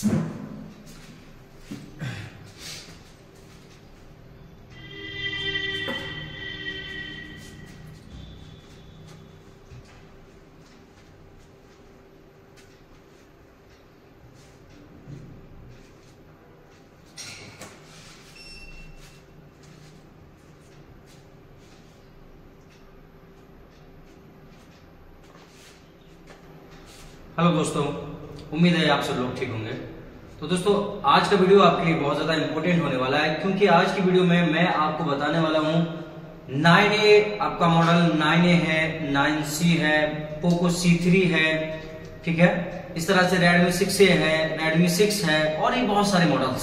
Hello दोस्तों, उम्मीद है आप सब लोग ठीक होंगे। तो दोस्तों, आज का वीडियो आपके लिए बहुत ज्यादा इंपॉर्टेंट होने वाला है, क्योंकि आज की वीडियो में मैं आपको बताने वाला हूं 9A आपका मॉडल 9A है, 9C है, पोको C3 है, ठीक है। इस तरह से Redmi 6A है, Redmi 6 है और ये बहुत सारे मॉडल्स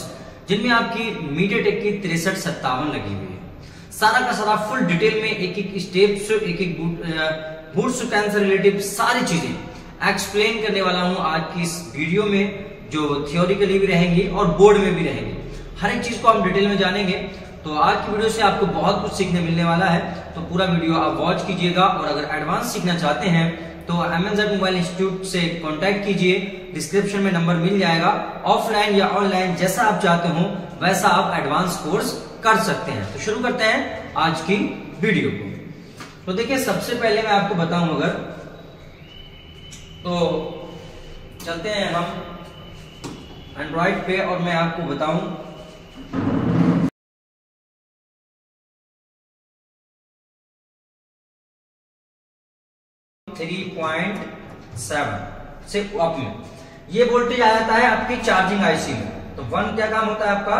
जिनमें आपकी MediaTek की 6357 लगी हुई है। सारा का सारा फुल डिटेल में एक एक स्टेप से एक एक बूट सुकैन से रिलेटिव सारी चीजें एक्सप्लेन करने वाला हूं आज की इस वीडियो में, जो थियोरिकली भी रहेंगी और बोर्ड में भी रहेंगी। हर एक चीज को हम डिटेल में जानेंगे। तो आज की वीडियो से आपको बहुत कुछ सीखने मिलने वाला है, तो पूरा वीडियो आप वॉच कीजिएगा। और अगर एडवांस सीखना चाहते हैं तो MNZ मोबाइल इंस्टीट्यूट से कांटेक्ट कीजिए, डिस्क्रिप्शन में नंबर मिल जाएगा। ऑफलाइन या ऑनलाइन जैसा आप चाहते हो वैसा आप एडवांस कोर्स कर सकते हैं। तो शुरू करते हैं आज की वीडियो को। तो देखिए, सबसे पहले मैं आपको बताऊं, अगर तो चलते हैं हम एंड्रॉइड पे और मैं आपको बताऊं 3.7 से अप में ये वोल्टेज आ जाता है आपकी चार्जिंग आईसी में। तो 1 क्या काम होता है आपका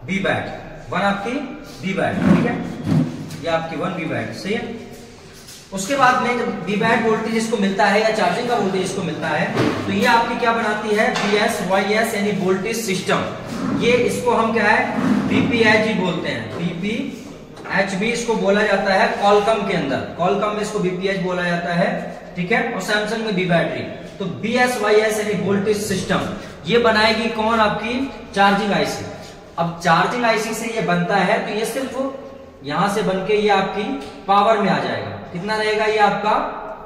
बी बैट, 1 आपकी बी बैट, ठीक है, ये आपकी 1 बी बैट, सही है। उसके बाद में जब बी बैट वोल्टेज इसको मिलता है या चार्जिंग का वोल्टेज इसको मिलता है, तो ये आपकी क्या बनाती है BSYS यानी वोल्टेज सिस्टम। ये इसको हम क्या है VPH बोलते हैं, VPH भी इसको बोला जाता है। कॉलकम के अंदर, कॉलकम में इसको VPH बोला जाता है, ठीक है। और सैमसंग में बी बैटरी। तो BSYS यानी वोल्टेज सिस्टम ये बनाएगी कौन? आपकी चार्जिंग आईसी। अब चार्जिंग आईसी से ये बनता है, तो ये सिर्फ यहां से बनके ये आपकी पावर में आ जाएगा। कितना रहेगा ये आपका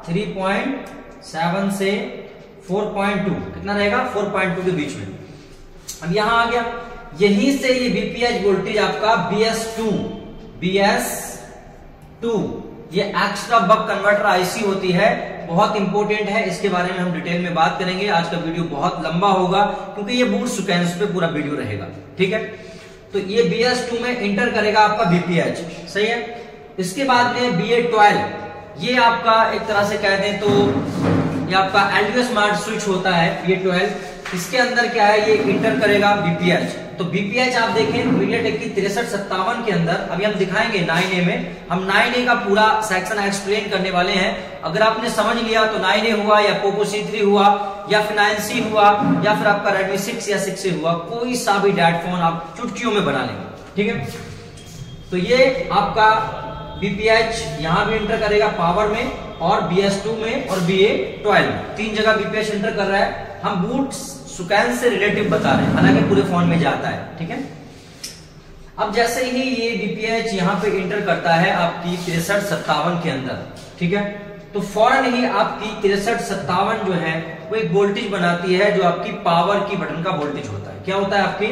3.7 से 4.2, कितना रहेगा 4.2 के बीच में। अब यहां आ गया, यहीं से ये VPH वोल्टेज आपका BS2 ये एक्स्ट्रा बक कन्वर्टर आईसी होती है, बहुत इंपॉर्टेंट है। इसके बारे में हम डिटेल में बात करेंगे। आज का वीडियो बहुत लंबा होगा क्योंकि ये बूट सुकैंस पे पूरा वीडियो रहेगा, ठीक है। तो ये BS2 में इंटर करेगा आपका VPH, सही है। इसके बाद में BA12 ये आपका एक तरह से कह दें तो ये आपका LDO स्मार्ट स्विच होता है BA12। इसके अंदर क्या है, ये इंटर करेगा VPH। तो VPH आप देखें MediaTek की 6357 के अंदर, अभी हम दिखाएंगे 9A में, हम 9A का पूरा सेक्शन एक्सप्लेन करने वाले हैं। अगर आपने समझ लिया तो 9A हुआ या पोको C3 हुआ या फिर 9C हुआ या फिर आपका Redmi 6 या 6A हुआ, कोई सा भी डैट फोन आप चुटकियों में बना लेंगे, ठीक है। तो ये आपका VPH यहां भी इंटर करेगा पावर में, और BS2 में और BA12 में, 3 जगह VPH इंटर कर रहा है। हम बूट सुकैन से रिलेटिव बता रहे हैं, हालांकि पूरे फोन में जाता है, ठीक है। अब जैसे ही ये VPH यहां पे इंटर करता है आपकी 6357 के अंदर, ठीक है, तो फौरन ही आपकी 6357 जो है वो एक वोल्टेज बनाती है जो आपकी पावर की बटन का वोल्टेज होता है। क्या होता है? आपकी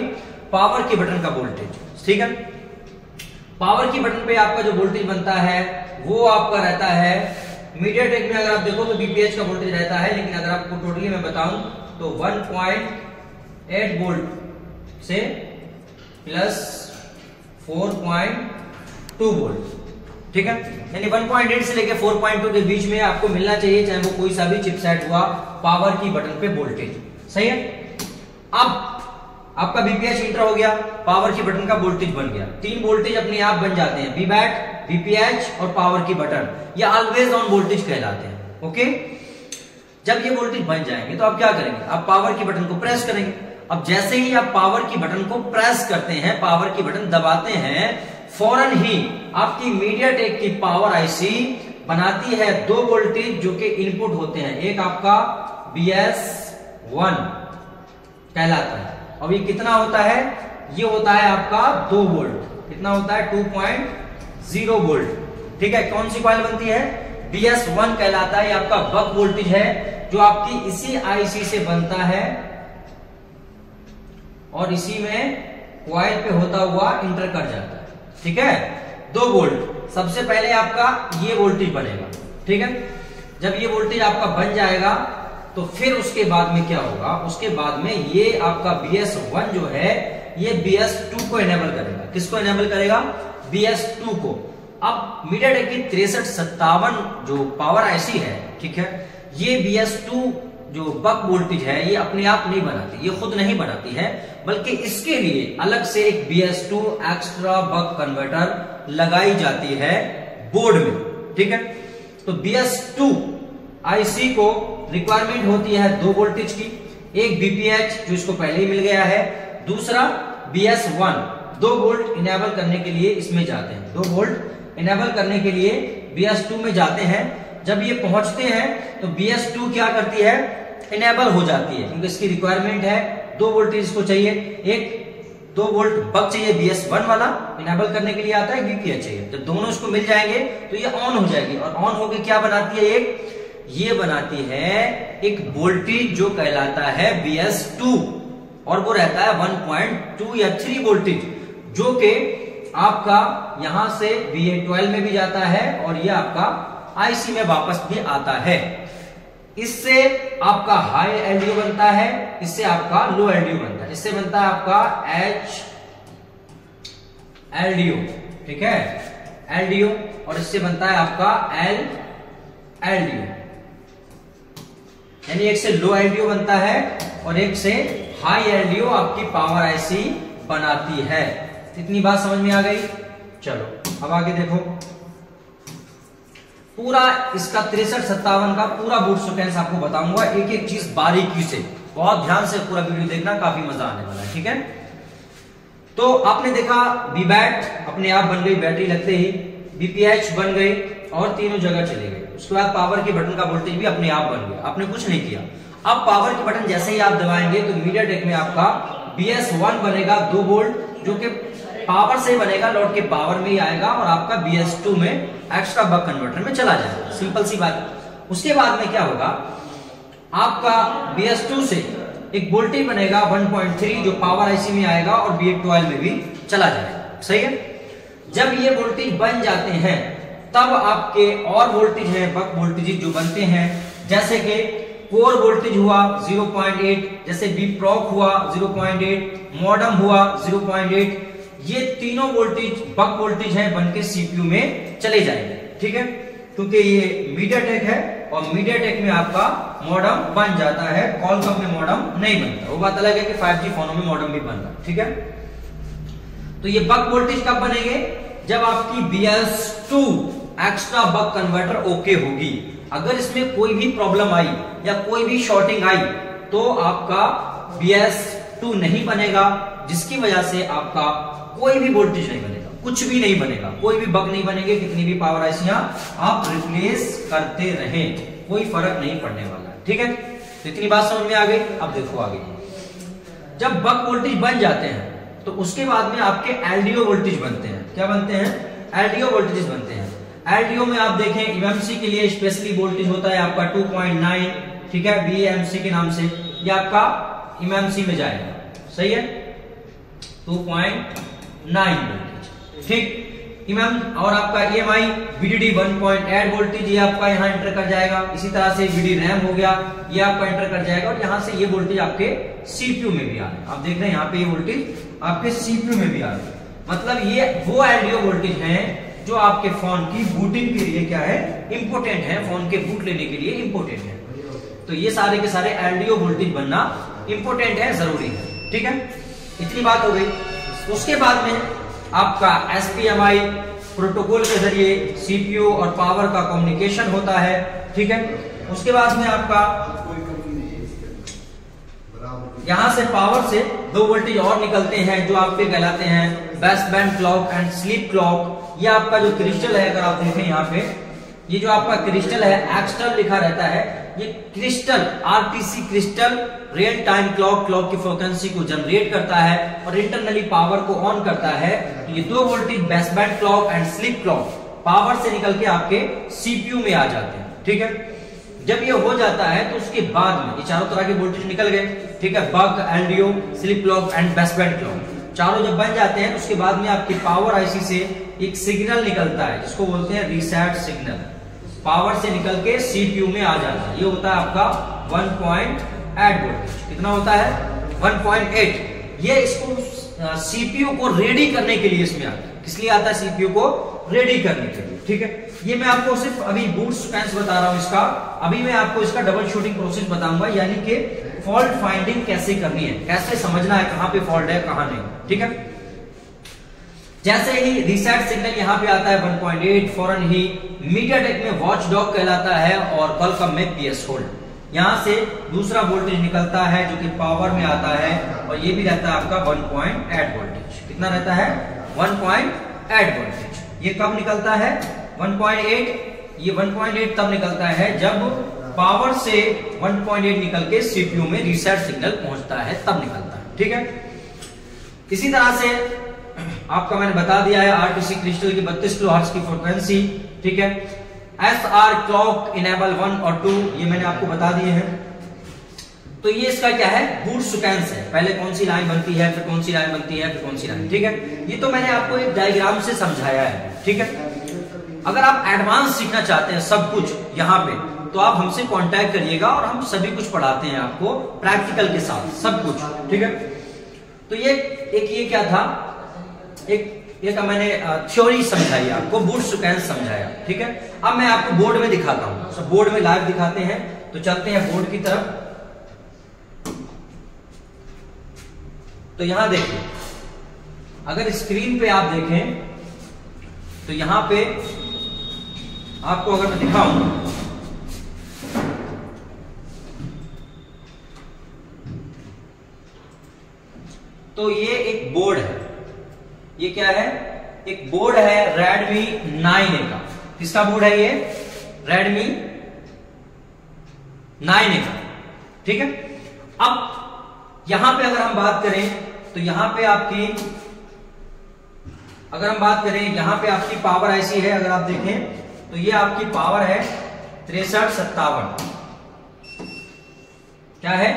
पावर की बटन का वोल्टेज, ठीक है। पावर की बटन पे आपका जो वोल्टेज बनता है वो आपका रहता है MediaTek में, अगर आप देखो तो VPH का वोल्टेज रहता है, लेकिन अगर आपको टोटली मैं बताऊं तो 1.8 वोल्ट से प्लस 4.2 वोल्ट, ठीक है। यानी 1.8 से लेके 4.2 के बीच में आपको मिलना चाहिए, चाहे वो कोई सा भी चिपसेट हुआ, पावर की बटन पे वोल्टेज, सही है। अब आपका VPH इंटर हो गया, पावर की बटन का वोल्टेज बन गया, 3 वोल्टेज अपने आप बन जाते हैं, बी बैट, VPH और पावर की बटन। ये ऑलवेज ऑन वोल्टेज कहलाते हैं, ओके। जब ये वोल्टेज बन जाएंगे तो आप क्या करेंगे? आप पावर की बटन को प्रेस करेंगे। अब जैसे ही आप पावर की बटन को प्रेस करते हैं, पावर की बटन दबाते हैं, फौरन ही आपकी MediaTek की पावर आईसी बनाती है 2 वोल्टेज जो कि इनपुट होते हैं। एक आपका BS1 कहलाता है, और ये कितना होता है? ये होता है आपका 2 वोल्ट। कितना होता है? 2.0 वोल्ट, ठीक है। कौन सी कॉइल बनती है? BS1 कहलाता है। ये आपका बक वोल्टेज है जो आपकी इसी आईसी से बनता है, और इसी में कॉइल पे होता हुआ इंटर कर जाता है। ठीक है, 2 वोल्ट। सबसे पहले आपका ये वोल्टेज बनेगा। ठीक है, जब ये वोल्टेज आपका बन जाएगा तो फिर उसके बाद में क्या होगा, उसके बाद में ये आपका BS1 जो है ये BS2 को इनेबल करेगा। किसको इनेबल करेगा? BS2 को। अब मीडियाटेक की 6357 जो पावर आईसी है, ठीक है, ये BS2 जो बक वोल्टेज है ये अपने आप नहीं बनाती, ये खुद नहीं बनाती है, बल्कि इसके लिए अलग से एक BS2 एक्स्ट्रा बक कन्वर्टर लगाई जाती है बोर्ड में। ठीक है, तो BS2 आईसी को रिक्वायरमेंट होती है 2 वोल्टेज की, एक BPH जो इसको पहले ही मिल गया है, दूसरा BS1। 2 वोल्ट इनेबल करने के लिए इसमें जाते हैं, 2 वोल्ट इनेबल करने के लिए BS2 में जाते हैं। जब ये पहुंचते हैं तो BS2 क्या करती है, इनेबल हो जाती है, क्योंकि इसकी रिक्वायरमेंट है 2 वोल्टेज इसको चाहिए, एक 2 वोल्ट बक चाहिए BS1 वाला इनेबल करने के लिए आता है, BPH चाहिए। जब दोनों इसको मिल जाएंगे तो ये ऑन हो जाएगी, और ऑन होके क्या बनाती है, ये बनाती है एक वोल्टेज जो कहलाता है BS2, और वो रहता है 1.2 या 3 वोल्टेज, जो कि आपका यहां से VA12 में भी जाता है और ये आपका आईसी में वापस भी आता है। इससे आपका हाई एलडीओ बनता है, इससे आपका लो एलडीओ बनता है। इससे बनता है आपका H एलडीओ, ठीक है, एलडीओ, और इससे बनता है आपका L एलडीओ। यानी एक से लो एलडीओ बनता है और एक से हाई एलडीओ आपकी पावर आईसी बनाती है। इतनी बात समझ में आ गई। चलो अब आगे देखो, पूरा इसका 6357 का पूरा बूट सीक्वेंस आपको बताऊंगा, एक एक चीज बारीकी से, बहुत ध्यान से पूरा वीडियो देखना, काफी मजा आने वाला है। ठीक है, तो आपने देखा VBAT अपने आप बन गई, बैटरी लगते ही BPH बन गई और तीनों जगह चले गए। उसके बाद पावर के बटन का वोल्टेज भी अपने आप बन गया, आपने कुछ नहीं किया। अब पावर के बटन जैसे ही आप दबाएंगे तो मीडियाटेक में आपका BS1 बनेगा 2 वोल्ट, जो कि पावर से बनेगा, लौट के पावर में ही आएगा और आपका BS2 में एक्स्ट्रा बक कन्वर्टर में चला जाएगा। सिंपल सी बात। उसके बाद में क्या होगा, आपका BS2 से एक वोल्टेज बनेगा 1.3 जो पावर आईसी में आएगा और BA12 में भी चला जाएगा। सही है, जब ये वोल्टेज बन जाते हैं तब आपके और वोल्टेज हैं, बक वोल्टेज जो बनते हैं, जैसे कि कोर वोल्टेज हुआ 0.8, जैसे बीप्रॉक हुआ 0.8, मॉडम हुआ 0.8, ये तीनों वोल्टेज बक वोल्टेज है, बनके सीपीयू में चले जाएंगे। ठीक है, क्योंकि ये मीडियाटेक है और मीडियाटेक में आपका मॉडम बन जाता है, कॉलकॉम में मॉडम नहीं बनता। वो बात अलग है कि 5G फोनों में मॉडम भी बन रहा है। ठीक है, तो ये बक वोल्टेज कब बनेंगे, जब आपकी BS2 extra buck converter okay होगी। अगर इसमें कोई भी प्रॉब्लम आई या कोई भी शॉर्टिंग आई तो आपका BS2 नहीं बनेगा, जिसकी वजह से आपका कोई भी वोल्टेज नहीं बनेगा, कुछ भी नहीं बनेगा, कोई भी बग नहीं बनेंगे। कितनी भी पावर आईसियां आप रिप्लेस करते रहें, कोई फर्क नहीं पड़ने वाला है। ठीक है, तो इतनी बात समझ में आ गई। अब देखो आगे, जब बक वोल्टेज बन जाते हैं तो उसके बाद में आपके एलडीओ वोल्टेज बनते हैं। क्या बनते हैं, एलडीओ वोल्टेज बनते हैं। एलडीओ में आप देखें इमएमसी के लिए स्पेशली वोल्टेज होता है आपका 2.9, ठीक है, BMC के नाम से, ये आपका इमएमसी में जाएगा। सही है, 2.9 वोल्टेज। ठीक, और आपका EMI VDD 1.8 वोल्टेज ये आपका यहाँ एंटर कर जाएगा। इसी तरह से VD RAM हो गया, ये आपका एंटर कर जाएगा, और यहाँ से ये वोल्टेज आपके CPU में भी आ रहा है। आप देख रहे हैं यहाँ पे ये वोल्टेज आपके CPU में भी आ रहा है। मतलब ये वो एलडीओ वोल्टेज हैं जो आपके फोन की बूटिंग के लिए क्या है, इंपोर्टेंट है, फोन के बूट लेने के लिए इंपोर्टेंट है। तो ये सारे के सारे एलडीओ वोल्टेज बनना इंपोर्टेंट है, जरूरी है। ठीक है, इतनी बात हो गई। उसके बाद में आपका SPMI प्रोटोकॉल के जरिए CPU और पावर का कम्युनिकेशन होता है। ठीक है, उसके बाद में आपका यहां से पावर से 2 वोल्टेज और निकलते हैं जो आपके कहलाते हैं base band clock and sleep clock. ये आपका जो क्रिस्टल है, अगर आप देखें यहाँ पे, ये जो आपका क्रिस्टल है एक्सटर्न लिखा रहता है, ये crystal RTC crystal real time clock की फ्रीक्वेंसी को जनरेट करता है और इंटरनली पावर को ऑन करता है। ये 2 voltage base band clock and sleep clock power से निकल के आपके CPU में आ जाते हैं। ठीक है, जब ये हो जाता है तो उसके बाद में ये चारों तरह के वोल्टेज निकल गए, ठीक है, buck, LDO, sleep clock and baseband clock, चारों जब बन जाते हैं तो उसके बाद में आपकी पावर आईसी से एक सिग्नल निकलता है जिसको बोलते हैं रीसेट सिग्नल, पावर से निकल के सीपीयू में आ जाता है। ये होता है आपका 1.8 वोल्टेज। कितना होता है? 1.8। ये इसको सीपीयू को रेडी करने के लिए इसमें आता है। किस लिए आता है? सीपीयू को रेडी करने के लिए, ठीक है। ये मैं आपको सिर्फ अभी बूट सीक्वेंस बता रहा हूं इसका। अभी मैं आपको इसका डबल शूटिंग प्रोसेस बताऊंगा, यानी कि फॉल्ट फाइंडिंग कैसे करनी है, कैसे समझना है कहां पे फॉल्ट है कहां नहीं, ठीक है। जैसे ही रीसेट सिग्नल यहां पे आता है 1.8, फौरन ही मीडियाटेक में वॉच डॉग कहलाता है और क्वालकॉम में पीएस होल्ड। यहां से दूसरा वोल्टेज निकलता है जो कि पावर में आता है और ये भी रहता है आपका 1.8 वोल्टेज। कितना रहता है? 1.8 वोल्टेज। ये कब निकलता है? 1.8। ये 1.8 तब निकलता है जब पावर से 1.8 निकल के सीपीयू में रीसेट सिग्नल पहुंचता है, तब निकलता है, ठीक है। इसी तरह से आपका मैंने बता दिया है आरटीसी क्रिस्टल की 32 किलोहर्ट्ज की फ्रीक्वेंसी, ठीक है। एसआर क्लॉक इनेबल 1 और 2 ये मैंने आपको बता दिए हैं। तो ये इसका क्या है? बूट सीक्वेंस है। पहले कौन सी लाइन बनती है, फिर कौन सी लाइन बनती है, फिर कौन सी लाइन, ठीक है। ये तो मैंने आपको एक डायग्राम से समझाया है, ठीक है। अगर आप एडवांस सीखना चाहते हैं सब कुछ यहाँ पे, तो आप हमसे कांटेक्ट करिएगा और हम सभी कुछ पढ़ाते हैं आपको प्रैक्टिकल के साथ, सब कुछ, ठीक है। तो ये क्या था? ये का मैंने थ्योरी समझाई आपको, बूट सीक्वेंस समझाया, ठीक है। अब मैं आपको बोर्ड में दिखाता हूं, सब बोर्ड में लाइव दिखाते हैं। तो चलते हैं बोर्ड की तरफ। तो यहां देखिए, अगर स्क्रीन पे आप देखें तो यहां पे आपको अगर मैं दिखाऊं तो ये एक बोर्ड है। ये क्या है? एक बोर्ड है रेडमी 9A का। किसका बोर्ड है ये? रेडमी 9A का, ठीक है। अब यहां पे अगर हम बात करें तो यहां पे आपकी यहां पे आपकी पावर आईसी है। अगर आप देखें तो ये आपकी पावर है 6357। क्या है?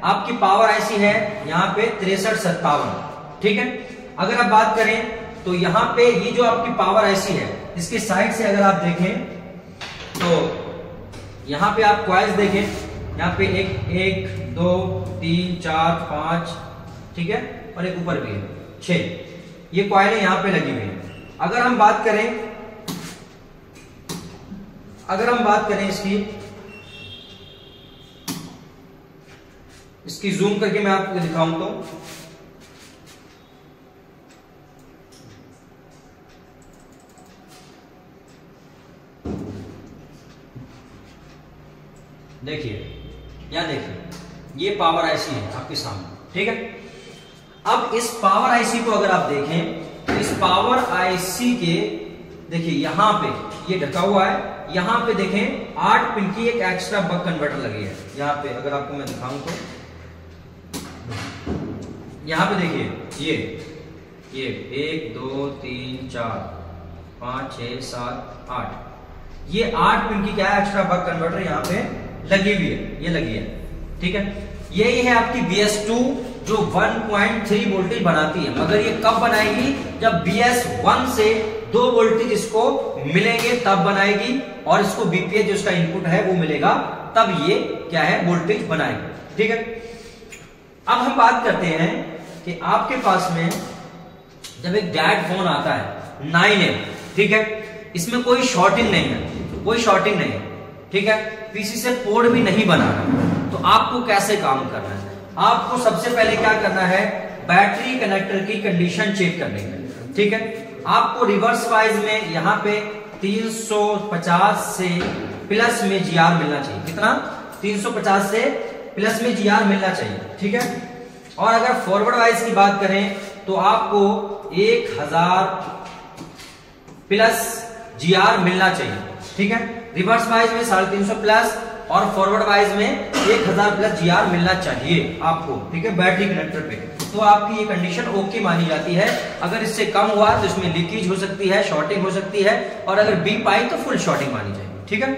आपकी पावर आईसी है यहां पे 6357, ठीक है। अगर आप बात करें तो यहां पे ये जो आपकी पावर आईसी है, इसके साइड से अगर आप देखें तो यहां पे आप कॉइल्स देखें, यहां पे 1 2 3 4 5, ठीक है, और एक ऊपर भी है 6। ये कॉइलें यहां पे लगी हुई है। अगर हम बात करें इसकी जूम करके मैं आपको दिखाऊं तो देखिए, यहां देखिए, ये पावर आईसी है आपके सामने, ठीक है। अब इस पावर आईसी को अगर आप देखें तो इस पावर आईसी के देखिए यहां पे ये ढका हुआ है, यहां पे देखें 8 पिन की एक एक्स्ट्रा बक कन्वर्टर लगी है। यहां पे अगर आपको मैं दिखाऊं तो यहां पे देखिए ये 1 2 3 4 5 6 7 8, ये 8 पिन की क्या है? एक्स्ट्रा बक कन्वर्टर यहां पे लगी हुई है, ये लगी है, ठीक है। यही है आपकी BS2 जो 1.3 वोल्टेज बनाती है, मगर ये कब बनाएगी? जब BS1 से 2 वोल्टेज इसको मिलेंगे तब बनाएगी, और इसको BPH जो इसका इनपुट है वो मिलेगा, तब ये क्या है? वोल्टेज बनाएगी, ठीक है। अब हम बात करते हैं कि आपके पास में जब एक डैड फोन आता है 9A, ठीक है, इसमें कोई शॉर्टिंग नहीं है, ठीक है, पीसी से पोर्ट भी नहीं बनाना, तो आपको कैसे काम करना है? आपको सबसे पहले क्या करना है? बैटरी कनेक्टर की कंडीशन चेक करनी है, ठीक है। आपको रिवर्स वाइज में यहां पे 350 से प्लस में GR मिलना चाहिए। कितना? 350 से प्लस में GR मिलना चाहिए, ठीक है। और अगर फॉरवर्ड वाइज की बात करें तो आपको 1000 प्लस GR मिलना चाहिए, ठीक है। रिवर्स वाइज में 350 प्लस और फॉरवर्ड वाइज में 1000 प्लस GR मिलना चाहिए आपको, ठीक है, बैटरी कनेक्टर पे। तो आपकी ये कंडीशन ओके मानी जाती है। अगर इससे कम हुआ तो इसमें लीकेज हो सकती है, शॉर्टिंग हो सकती है, और अगर बी पाई तो फुल शॉर्टिंग मानी जाएगी, ठीक है।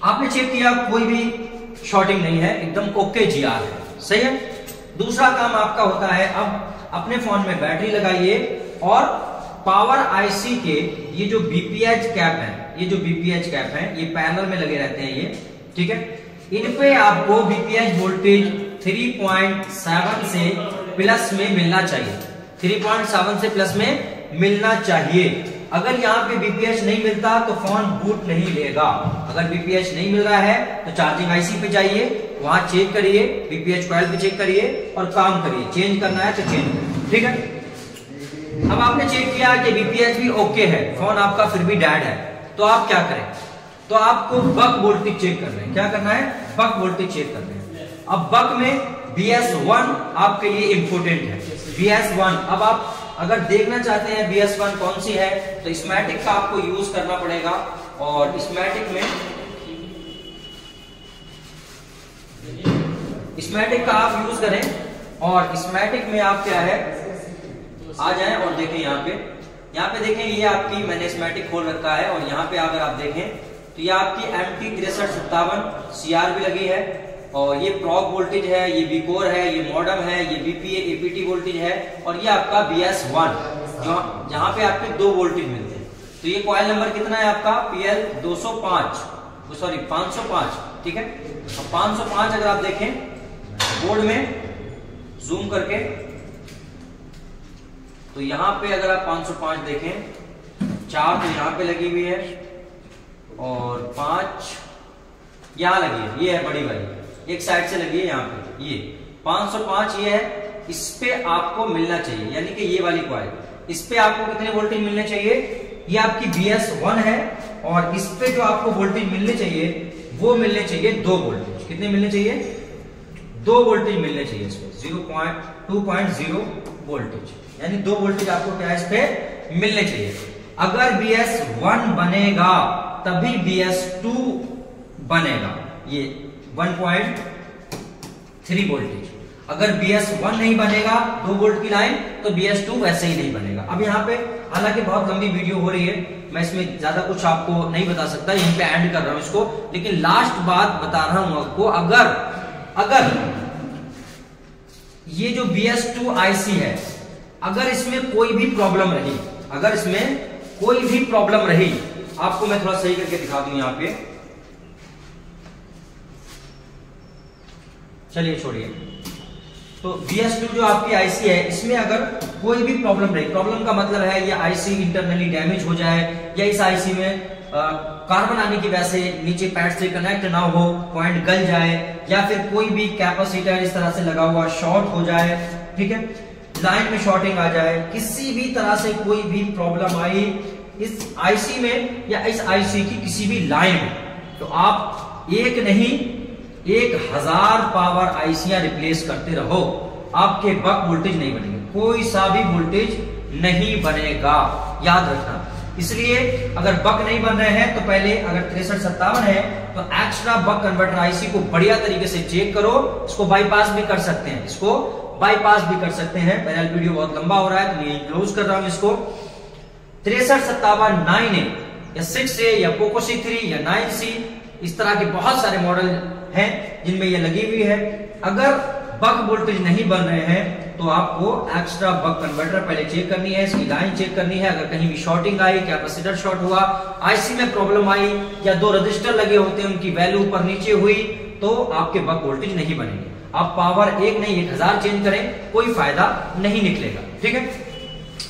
आपने चेक किया कोई भी शॉर्टिंग नहीं है, एकदम ओके जीआर है, सही है। दूसरा काम आपका होता है, अब अपने फोन में बैटरी लगाइए और पावर आईसी के ये जो बीपीएच कैप है, ये जो बीपीएच कैप है ये पैरेलल में लगे रहते हैं ये, ठीक है। इन पे आपको बीपीएच वोल्टेज 3.7 से प्लस में मिलना चाहिए, 3.7 से प्लस में मिलना चाहिए। अगर यहाँ पे बीपीएच नहीं मिलता तो फोन बूट नहीं लेगा। अगर बीपीएच नहीं मिल रहा है तो चार्जिंग आईसी पे जाइए, वहां चेक करिए, बीपीएच कॉइल पे चेक करिए और काम करिए। चेंज करना है तो चेंज करिए, ठीक है। अब आपने चेक किया कि बीपीएच भी ओके है, फोन आपका फिर भी डेड है, तो आप क्या करें? तो आपको बक वोल्टेज चेक करना है। क्या करना है? बक वोल्टेज चेक करना है। अब बक में BS1 आपके लिए इंपोर्टेंट है। BS1 अब आप अगर देखना चाहते हैं BS1 कौन सी है तो स्कीमेटिक का आपको यूज करना पड़ेगा, और स्कीमेटिक का आप यूज करें, और स्कीमेटिक में आप क्या है आ जाएं और देखें यहाँ पे देखें, ये आपकी मैंने स्कीमेटिक खोल रखा है और यहाँ पे अगर आप देखें तो ये आपकी MT6357 CR भी लगी है, और ये प्रॉग वोल्टेज है, ये बीकोर है, ये मॉडम है, ये BPA APT वोल्टेज है, और ये आपका BS1 जहां पे आपके 2 वोल्टेज मिलते हैं। तो ये कॉइल नंबर कितना है आपका PL 505, ठीक है। अब 505 अगर आप देखें बोर्ड में जूम करके, तो यहां पे अगर आप 505 देखें, 4 तो यहां पे लगी हुई है और 5 यहां लगी है, ये है बड़ी वाली, एक साइड से लगी है यहाँ पे, ये 505 ये है, इस पे आपको मिलना चाहिए, यानी कि ये वाली कॉइल, इस पे आपको कितने वोल्टेज मिलने चाहिए? ये आपकी BS1 है, और इस पे जो आपको वोल्टेज मिलने चाहिए वो मिलने चाहिए 2 वोल्टेज। कितने मिलने चाहिए? 2 वोल्टेज मिलने चाहिए इसमें, 2.0 वोल्टेज, यानी 2 वोल्टेज आपको क्या है इस पे मिलने चाहिए। अगर BS1 बनेगा तभी BS2 बनेगा, ये 1.3 वोल्टेज। अगर BS1 नहीं बनेगा 2 वोल्ट की लाइन, तो BS2 वैसे ही नहीं बनेगा। अब यहाँ पे हालांकि बहुत लंबी वीडियो हो रही है, मैं इसमें ज्यादा कुछ आपको नहीं बता सकता, यहीं पे एंड कर रहा हूं इसको, लेकिन लास्ट बात बता रहा हूं आपको। अगर ये जो BS2 IC है, अगर इसमें कोई भी प्रॉब्लम रही, आपको मैं थोड़ा सही करके दिखा दूं यहाँ पे, चलिए छोड़िए। तो BS2 जो आपकी IC है, इसमें अगर कोई भी प्रॉब्लम रही, प्रॉब्लम का मतलब है ये IC इंटरनली डैमेज हो जाए, या इस IC में कार्बन आने की वजह से नीचे पैड से कनेक्ट ना हो, पॉइंट गल जाए, या फिर कोई भी कैपेसिटर इस तरह से लगा हुआ शॉर्ट हो जाए, ठीक है, लाइन में शॉर्टिंग आ जाए, किसी भी तरह से कोई भी प्रॉब्लम आई इस IC में या इस IC की किसी भी लाइन में, तो आप एक नहीं 1000 पावर आईसियां रिप्लेस करते रहो, आपके बक वोल्टेज नहीं बनेंगे, कोई सा भी वोल्टेज नहीं बनेगा, याद रखना। इसलिए अगर बक नहीं बन रहे हैं तो पहले, अगर 6357 है तो एक्स्ट्रा बक कन्वर्टर आईसी को बढ़िया तरीके से चेक करो। इसको बाईपास भी कर सकते हैं, पहले वीडियो बहुत लंबा हो रहा है तो ये क्लोज कर रहा हूं इसको। 6357 9A या 6A या पोको C3 या 9C, इस तरह के बहुत सारे मॉडल हैं जिनमें ये लगी हुई है। अगर बक वोल्टेज नहीं बन रहे हैं तो आपको एक्स्ट्रा बक कन्वर्टर पहले चेक करनी है, इसकी लाइन चेक करनी है। अगर कहीं भी शॉर्टिंग आई, कैपेसिटर शॉर्ट हुआ, आईसी में प्रॉब्लम आई, या 2 रजिस्टर लगे होते हैं उनकी वैल्यू ऊपर नीचे हुई, तो आपके बक वोल्टेज नहीं बनेंगे। आप पावर 1 नहीं 1000 चेंज करें, कोई फायदा नहीं निकलेगा, ठीक है।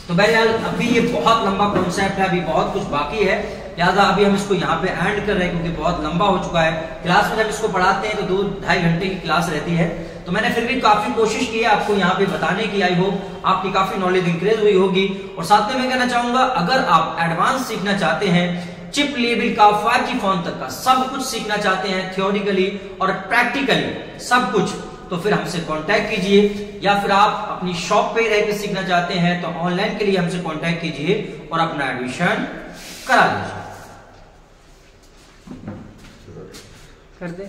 तो बहरहाल अभी ये बहुत लंबा कॉन्सेप्ट है, अभी बहुत कुछ बाकी है, लिहाजा अभी हम इसको यहाँ पे एंड कर रहे हैं क्योंकि बहुत लंबा हो चुका है। क्लास में जब इसको पढ़ाते हैं तो 2-2.5 घंटे की क्लास रहती है, तो मैंने फिर भी काफी कोशिश की है आपको यहाँ पे बताने की। आई होप आपकी काफी नॉलेज इंक्रीज हुई होगी। और साथ में मैं कहना चाहूंगा, अगर आप एडवांस सीखना चाहते हैं, चिप लेवल का 5G फोन तक का सब कुछ सीखना चाहते हैं, थियोरिकली और प्रैक्टिकली सब कुछ, तो फिर हमसे कांटेक्ट कीजिए। या फिर आप अपनी शॉप पे रह के सीखना चाहते हैं तो ऑनलाइन के लिए हमसे कांटेक्ट कीजिए और अपना एडमिशन करा लीजिए। कर दे।